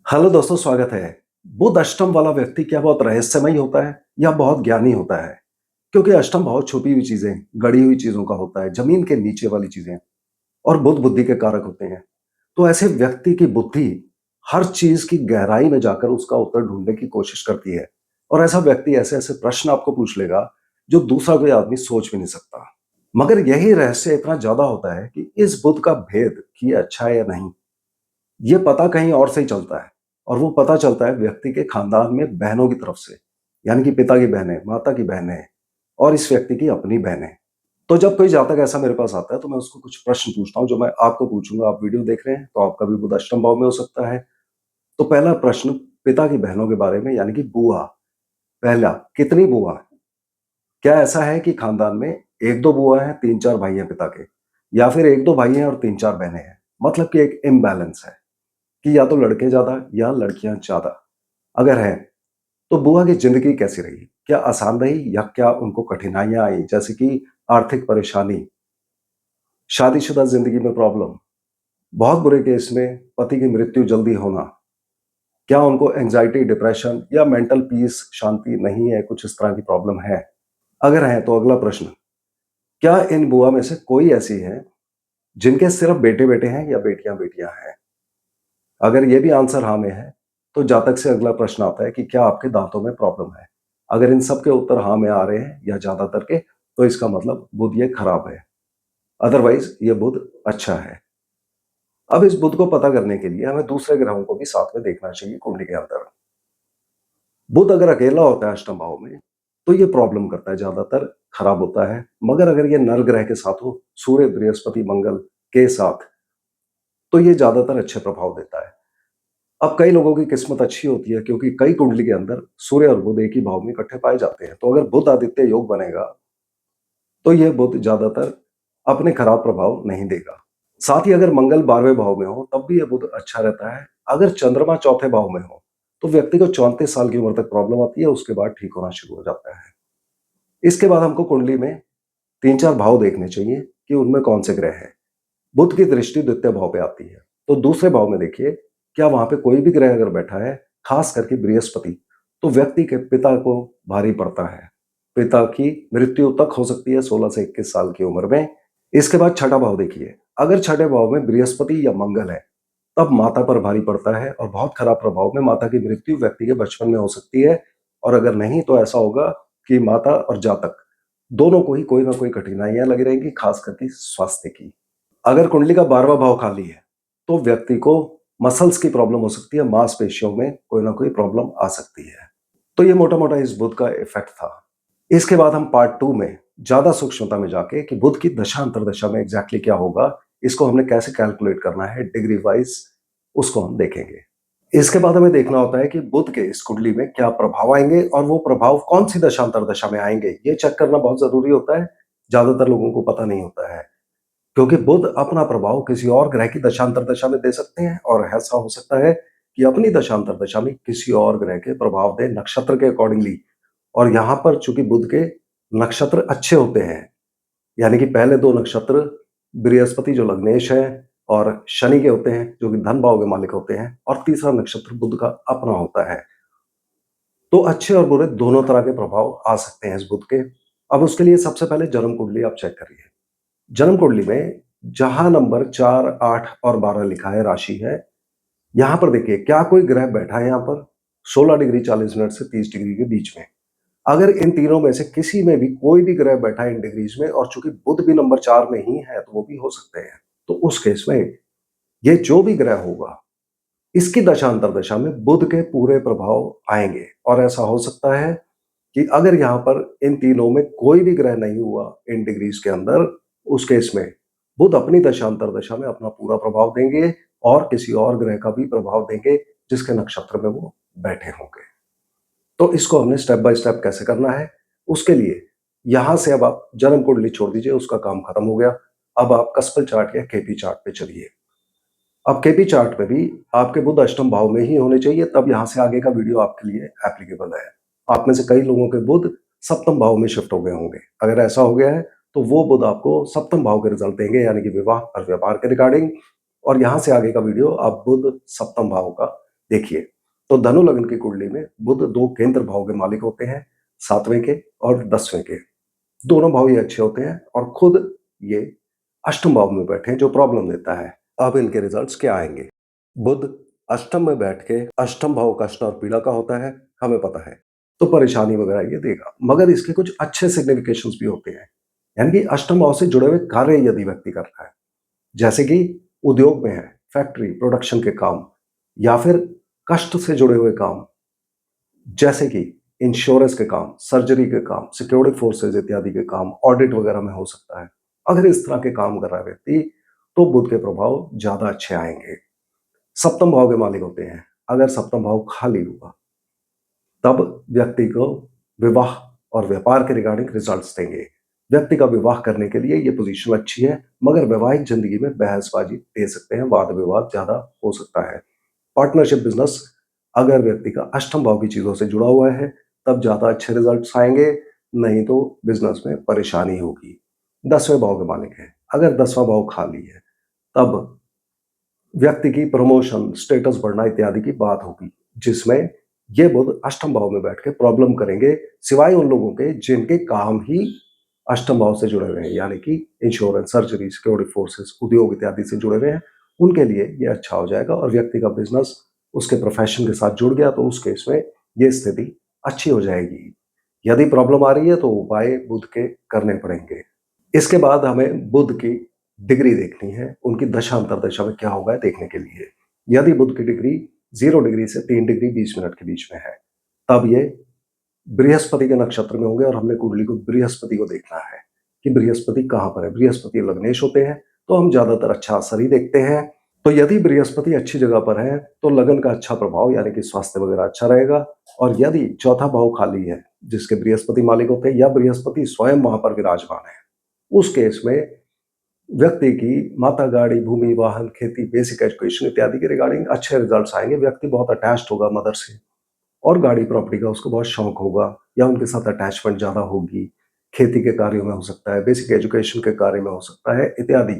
Hello दोस्तों, स्वागत है। बुध अष्टम वाला व्यक्ति क्या बहुत रहस्यमयी होता है या बहुत ज्ञानी होता है? क्योंकि अष्टम भाव छुपी हुई चीजें, गड़ी हुई चीजों का होता है, जमीन के नीचे वाली चीजें, और बुध बुद्धि के कारक होते हैं। तो ऐसे व्यक्ति की बुद्धि हर चीज की गहराई में जाकर उसका उत्तर ढूंढने की कोशिश करती है। और ऐसा व्यक्ति ऐसे ऐसे प्रश्न आपको पूछ लेगा जो दूसरा कोई आदमी सोच भी नहीं सकता। मगर यही रहस्य इतना ज्यादा होता है कि इस बुध का भेद कि ये अच्छा है या नहीं, ये पता कहीं और से ही चलता है। और वो पता चलता है व्यक्ति के खानदान में बहनों की तरफ से, यानी कि पिता की बहनें, माता की बहनें और इस व्यक्ति की अपनी बहनें। तो जब कोई जातक ऐसा मेरे पास आता है तो मैं उसको कुछ प्रश्न पूछता हूँ जो मैं आपको पूछूंगा। आप वीडियो देख रहे हैं तो आपका भी बुध अष्टम भाव में हो सकता है। तो पहला प्रश्न पिता की बहनों के बारे में, यानी कि बुआ। पहला, कितनी बुआ है? क्या ऐसा है कि खानदान में एक दो बुआ हैं, तीन चार भाई हैं पिता के, या फिर एक दो भाई हैं और तीन चार बहनें हैं? मतलब कि एक इम्बैलेंस है कि या तो लड़के ज्यादा या लड़कियां ज्यादा। अगर है तो बुआ की जिंदगी कैसी रही? क्या आसान रही या क्या उनको कठिनाइयां आई, जैसे कि आर्थिक परेशानी, शादीशुदा जिंदगी में प्रॉब्लम, बहुत बुरे केस में पति की मृत्यु जल्दी होना? क्या उनको एंजाइटी, डिप्रेशन या मेंटल पीस, शांति नहीं है, कुछ इस तरह की प्रॉब्लम है? अगर है तो अगला प्रश्न, क्या इन बुआ में से कोई ऐसी है जिनके सिर्फ बेटे बेटे हैं या बेटियां बेटियां हैं? अगर ये भी आंसर हाँ में है तो जातक से अगला प्रश्न आता है कि क्या आपके दांतों में प्रॉब्लम है? अगर इन सब के उत्तर हाँ में आ रहे हैं या ज्यादातर के, तो इसका मतलब बुध ये खराब है। अदरवाइज ये बुध अच्छा है। अब इस बुध को पता करने के लिए हमें दूसरे ग्रहों को भी साथ में देखना चाहिए कुंडली के अंदर। बुध अगर अकेला होता है अष्टम भाव में तो ये प्रॉब्लम करता है, ज्यादातर खराब होता है। मगर अगर ये नर ग्रह के साथ हो, सूर्य, बृहस्पति, मंगल के साथ, तो ये ज्यादातर अच्छे प्रभाव देता है। अब कई लोगों की किस्मत अच्छी होती है क्योंकि कई कुंडली के अंदर सूर्य और बुध एक ही भाव में इकट्ठे पाए जाते हैं। तो अगर बुध आदित्य योग बनेगा तो यह बुध ज्यादातर अपने खराब प्रभाव नहीं देगा। साथ ही अगर मंगल 12वें भाव में हो तब भी यह बुध अच्छा रहता है। अगर चंद्रमा चौथे भाव में हो तो व्यक्ति को 34 साल की उम्र तक प्रॉब्लम आती है, उसके बाद ठीक होना शुरू हो जाता है। इसके बाद हमको कुंडली में तीन चार भाव देखने चाहिए कि उनमें कौन से ग्रह हैं। बुध की दृष्टि द्वितीय भाव पे आती है, तो दूसरे भाव में देखिए, क्या वहां पे कोई भी ग्रह अगर बैठा है, खास करके बृहस्पति, तो व्यक्ति के पिता को भारी पड़ता है। पिता की मृत्यु तक हो सकती है 16 से 21 साल की उम्र में। इसके बाद छठा भाव देखिए, अगर छठे भाव में बृहस्पति या मंगल है तब माता पर भारी पड़ता है और बहुत खराब प्रभाव में माता की मृत्यु व्यक्ति के बचपन में हो सकती है। और अगर नहीं तो ऐसा होगा कि माता और जातक दोनों को ही कोई ना कोई कठिनाइयां लगी रहेंगी, खास करके स्वास्थ्य की। अगर कुंडली का 12वां भाव खाली है तो व्यक्ति को मसल्स की प्रॉब्लम हो सकती है, मांसपेशियों में कोई ना कोई प्रॉब्लम आ सकती है। तो ये मोटा मोटा इस बुध का इफेक्ट था। इसके बाद हम पार्ट 2 में ज्यादा सूक्ष्मता में जाके कि बुध की दशा अंतरदशा में एग्जैक्टली क्या होगा, इसको हमने कैसे कैलकुलेट करना है डिग्री वाइज, उसको हम देखेंगे। इसके बाद हमें देखना होता है कि बुध के इस कुंडली में क्या प्रभाव आएंगे और वो प्रभाव कौन सी दशांतर दशा में आएंगे, ये चेक करना बहुत जरूरी होता है। ज्यादातर लोगों को पता नहीं होता है क्योंकि बुध अपना प्रभाव किसी और ग्रह की दशांतर दशा में दे सकते हैं, और ऐसा हो सकता है कि अपनी दशांतर दशा में किसी और ग्रह के प्रभाव दे नक्षत्र के अकॉर्डिंगली। और यहां पर चूंकि बुध के नक्षत्र अच्छे होते हैं, यानी कि पहले दो नक्षत्र बृहस्पति जो लग्नेश है और शनि के होते हैं जो कि धन भाव के मालिक होते हैं, और तीसरा नक्षत्र बुध का अपना होता है, तो अच्छे और बुरे दोनों तरह के प्रभाव आ सकते हैं इस बुध के। अब उसके लिए सबसे पहले जन्म कुंडली आप चेक करिए। जन्म कुंडली में जहां नंबर 4, 8 और 12 लिखा है, राशि है, यहां पर देखिए क्या कोई ग्रह बैठा है यहां पर 16 डिग्री 40 मिनट से 30 डिग्री के बीच में। अगर इन तीनों में से किसी में भी कोई भी ग्रह बैठा है इन डिग्रीज में, और चूंकि बुध भी नंबर 4 में ही है तो वो भी हो सकते हैं, तो उस केस में ये जो भी ग्रह होगा इसकी दशांतर दशा में बुध के पूरे प्रभाव आएंगे। और ऐसा हो सकता है कि अगर यहाँ पर इन तीनों में कोई भी ग्रह नहीं हुआ इन डिग्रीज के अंदर, उस केस में बुध अपनी दशांतर दशा में अपना पूरा प्रभाव देंगे और किसी और ग्रह का भी प्रभाव देंगे जिसके नक्षत्र में वो बैठे होंगे। तो इसको हमने स्टेप बाय स्टेप कैसे करना है, उसके लिए यहां से अब आप जन्म कुंडली छोड़ दीजिए, उसका काम खत्म हो गया। अब आप कस्पल चार्ट या केपी चार्ट पे चलिए। अब केपी चार्ट में भी आपके बुध अष्टम भाव में ही होने चाहिए, तब यहां से आगे का वीडियो आपके लिए एप्लीकेबल है। आप में से कई लोगों के बुध सप्तम भाव में शिफ्ट हो गए होंगे। अगर ऐसा हो गया है तो वो बुध आपको सप्तम भाव के रिजल्ट देंगे, यानी कि विवाह और व्यापार के रिगार्डिंग। और यहां से आगे का वीडियो आप बुध सप्तम भाव का देखिए, तो धनु लग्न की कुंडली में बुध 2 केंद्र भाव के मालिक होते हैं, 7वें के और 10वें के। दोनों भाव ये अच्छे होते हैं और खुद ये अष्टम भाव में बैठे हैं जो प्रॉब्लम देता है। अब इनके रिजल्ट्स क्या आएँगे? बुध अष्टम में बैठ के अष्टम भाव कष्ट और पीड़ा का होता है, हमें पता है। तो परेशानी वगैरह ये देगा, मगर इसके कुछ अच्छे सिग्निफिकेशंस भी होते हैं। यानी कि अष्टम भाव से जुड़े हुए कार्य यदि व्यक्ति कर रहा है, जैसे कि उद्योग में है, फैक्ट्री, प्रोडक्शन के काम या फिर कष्ट से जुड़े हुए काम, जैसे कि इंश्योरेंस के काम, सर्जरी के काम, सिक्योरिटी फोर्सेस इत्यादि के काम, ऑडिट वगैरह में हो सकता है। अगर इस तरह के काम कर रहा है व्यक्ति, तो बुध के प्रभाव ज़्यादा अच्छे आएँगे। सप्तम भाव के मालिक होते हैं। अगर सप्तम भाव खाली हुआ, तब व्यक्ति को विवाह और व्यापार के रिगार्डिंग रिजल्ट्स देंगे। व्यक्ति का विवाह करने के लिए ये पोजीशन अच्छी है, मगर वैवाहिक ज़िंदगी में बहसबाजी दे सकते हैं, वाद-विवाद ज़्यादा हो सकता है। पार्टनरशिप बिज़नेस अगर व्यक्ति का अष्टम भाव की चीज़ों से जुड़ा हुआ है, तब ज़्यादा अच्छे रिजल्ट्स आएँगे, नहीं तो बिज़नेस में परेशानी होगी। 10वें भाव के मालिक हैं। अगर 10वां भाव खाली है, तब व्यक्ति की प्रमोशन, स्टेटस बढ़ना इत्यादि की बात होगी, जिसमें ये बुध अष्टम भाव में बैठ के प्रॉब्लम करेंगे, सिवाय उन लोगों के जिनके काम ही अष्टम भाव से जुड़े हुए हैं, यानी कि इंश्योरेंस, सर्जरी, सिक्योरिटी फोर्सेस, उद्योग इत्यादि से जुड़े हुए हैं, उनके लिए ये अच्छा हो जाएगा और व्यक्ति का बिज़नेस उसके प्रोफ़ेशन के साथ जुड़ गया, तो उस केस में ये स्थिति अच्छी हो जाएगी। यदि प्रॉब्लम आ रही है, तो उपाय बुध के करने पड़ेंगे। इसके बाद हमें बुध की डिग्री देखनी है, उनकी दशा अंतर्दशा में क्या होगा देखने के लिए। यदि बुध की डिग्री 0 डिग्री से 3 डिग्री 20 मिनट के बीच में है, तब ये बृहस्पति के नक्षत्र में होंगे और हमने कुंडली को बृहस्पति को देखना है कि बृहस्पति कहाँ पर है। बृहस्पति लग्नेश होते हैं, तो हम ज़्यादातर अच्छा असर ही देखते हैं। तो यदि बृहस्पति अच्छी जगह पर है, तो लगन का अच्छा प्रभाव यानी कि स्वास्थ्य वगैरह अच्छा रहेगा और यदि चौथा भाव खाली है, जिसके बृहस्पति मालिक होते हैं या बृहस्पति स्वयं वहाँ पर विराजमान है, उस केस में व्यक्ति की माता, गाड़ी, भूमि, वाहन, खेती, बेसिक एजुकेशन इत्यादि के रिगार्डिंग अच्छे रिजल्ट्स आएँगे। व्यक्ति बहुत अटैच्ड होगा मदर से और गाड़ी प्रॉपर्टी का उसको बहुत शौक होगा या उनके साथ अटैचमेंट ज़्यादा होगी। खेती के कार्यों में हो सकता है, बेसिक एजुकेशन के कार्य में हो सकता है इत्यादि।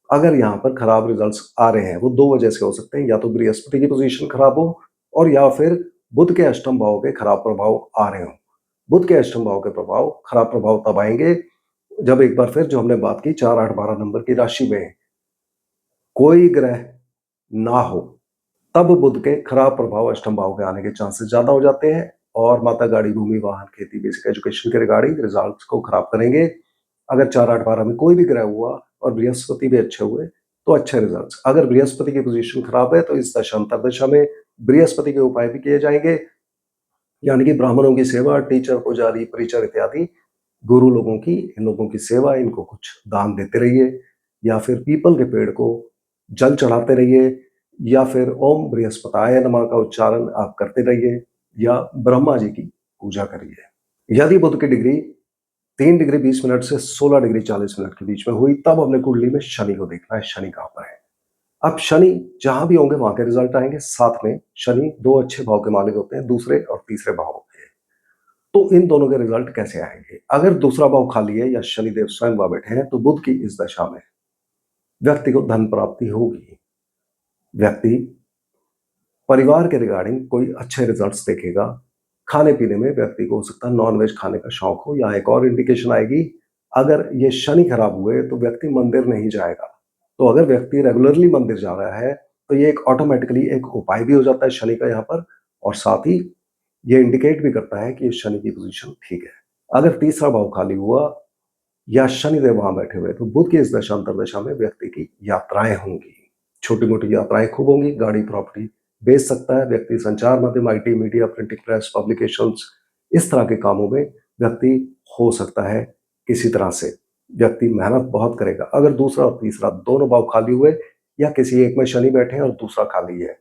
अगर यहाँ पर खराब रिजल्ट्स आ रहे हैं, वो 2 वजह से हो सकते हैं, या तो बृहस्पति की पोज़ीशन खराब हो और या फिर बुध के अष्टम भाव के खराब प्रभाव आ रहे हों। बुध के अष्टम भाव के प्रभाव, खराब प्रभाव तब आएँगे जब एक बार फिर जो हमने बात की 4, 8, 12 नंबर की राशि में कोई ग्रह ना हो, तब बुध के खराब प्रभाव अष्टम भाव के आने के चांसेस ज़्यादा हो जाते हैं और माता, गाड़ी, भूमि, वाहन, खेती, बेसिक एजुकेशन के रिगार्डिंग रिजल्ट्स को खराब करेंगे। अगर 4, 8, 12 में कोई भी ग्रह हुआ और बृहस्पति भी अच्छे हुए, तो अच्छे रिजल्ट्स। अगर बृहस्पति की पोज़ीशन खराब है, तो इस दशा अंतर्दशा में बृहस्पति के उपाय भी किए जाएँगे, यानी कि ब्राह्मणों की सेवा, टीचर, पुजारी, प्रीचर इत्यादि गुरु लोगों की, इन लोगों की सेवा, इनको कुछ दान देते रहिए या फिर पीपल के पेड़ को जल चढ़ाते रहिए या फिर ओम बृहस्पताय नमः का उच्चारण आप करते रहिए या ब्रह्मा जी की पूजा करिए। यदि बुध की डिग्री 3 डिग्री 20 मिनट से 16 डिग्री 40 मिनट के बीच में हुई, तब हमने कुंडली में शनि को देखना है, शनि कहाँ पर है। अब शनि जहाँ भी होंगे वहाँ के रिजल्ट आएँगे, साथ में शनि 2 अच्छे भाव के मालिक होते हैं, दूसरे और तीसरे भाव के। तो इन दोनों के रिजल्ट कैसे आएँगे? अगर दूसरा भाव खाली है या शनिदेव स्वयं वहाँ बैठे हैं, तो बुध की इस दशा में व्यक्ति को धन प्राप्ति होगी। व्यक्ति परिवार के रिगार्डिंग कोई अच्छे रिजल्ट्स देखेगा। खाने-पीने में व्यक्ति को हो सकता है नॉन-वेज खाने का शौक हो या एक और इंडिकेशन आएगी, अगर ये शनि खराब हुए तो व्यक्ति मंदिर नहीं जाएगा। तो अगर व्यक्ति रेगुलरली मंदिर जा रहा है, तो ये एक ऑटोमैटिकली एक उपाय भी हो जाता है शनि का यहाँ पर और साथ ही ये इंडिकेट भी करता है कि ये शनि की पोज़ीशन ठीक है। अगर तीसरा भाव खाली हुआ या शनिदेव वहाँ बैठे हुए, तो बुध की इस दशा अंतर्दशा में व्यक्ति की यात्राएँ होंगी। छोटी-मोटी यात्राएँ खूब होंगी, गाड़ी, प्रॉपर्टी बेच सकता है व्यक्ति, संचार माध्यम, IT, media, printing press, publications, इस तरह के कामों में व्यक्ति हो सकता है किसी तरह से। व्यक्ति मेहनत बहुत करेगा। अगर दूसरा और तीसरा दोनों भाव खाली हुए या किसी एक में शनि बैठे हैं और दूसरा खाली है,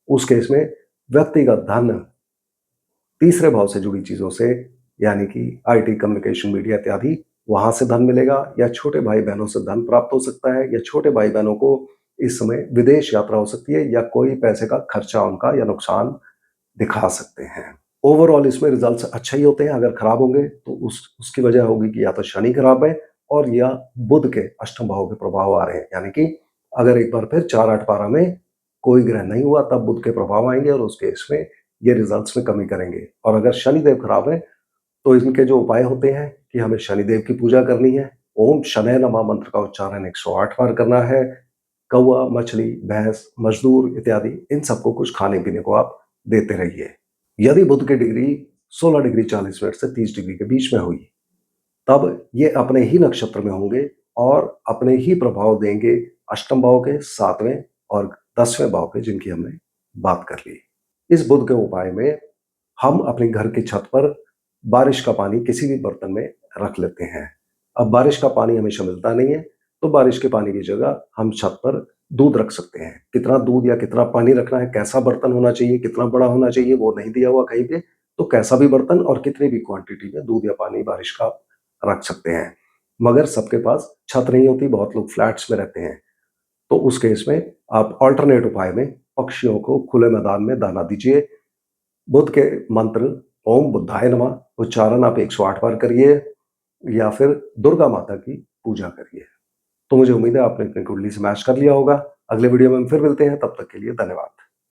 उस केस में व्यक्ति का धन तीसरे भाव से जुड़ी चीज़ों से, यानी कि आईटी, कम्युनिकेशन, मीडिया इत्यादि, वहाँ से धन मिलेगा या छोटे भाई-बहनों से धन प्राप्त हो सकता है या छोटे भाई-बहनों को इस समय विदेश यात्रा हो सकती है या कोई पैसे का खर्चा उनका या नुकसान दिखा सकते हैं। ओवरऑल इसमें रिजल्ट्स अच्छे ही होते हैं, अगर खराब होंगे तो उसकी वजह होगी कि या तो शनि खराब है और या बुध के अष्टम भाव के प्रभाव आ रहे हैं। यानी कि अगर एक बार फिर 4, 8, 12 में कोई ग्रह नहीं हुआ तब बुध के प्रभाव आएँगे और उस केस में ये रिज़ल्ट्स में कमी करेंगे। और अगर शनिदेव खराब है, तो इनके जो उपाय होते हैं कि हमें शनिदेव की पूजा करनी है, ओम शनैः नमः मंत्र का उच्चारण 108 बार करना है, कौवा, मछली, भैंस, मज़दूर इत्यादि इन सबको कुछ खाने-पीने को आप देते रहिए। यदि बुध की डिग्री 16 डिग्री 40 मिनट से 30 डिग्री के बीच में हुई, तब ये अपने ही नक्षत्र में होंगे और अपने ही प्रभाव देंगे अष्टम भाव के, 7वें और 10वें भाव के, जिनकी हमने बात कर ली। इस बुध के उपाय में हम अपने घर की छत पर बारिश का पानी किसी भी बर्तन में रख लेते हैं। अब बारिश का पानी हमेशा मिलता नहीं है, तो बारिश के पानी की जगह हम छत पर दूध रख सकते हैं। कितना दूध या कितना पानी रखना है, कैसा बर्तन होना चाहिए, कितना बड़ा होना चाहिए, वो नहीं दिया हुआ कहीं पे। तो कैसा भी बर्तन और कितनी भी क्वांटिटी में दूध या पानी बारिश का आप रख सकते हैं। मगर सबके पास छत नहीं होती, बहुत लोग फ्लैट्स में रहते हैं। तो उस केस में आप अल्टरनेट उपाय में पक्षियों को खुले मैदान में दाना दीजिए। बुध के मंत्र ओम बुद्धाय नमः उच्चारण आप 108 बार करिए या फिर दुर्गा माता की पूजा करिए। तो मुझे उम्मीद है आपने अपनी कुंडली से मैच कर लिया होगा। अगले वीडियो में हम फिर मिलते हैं, तब तक के लिए धन्यवाद।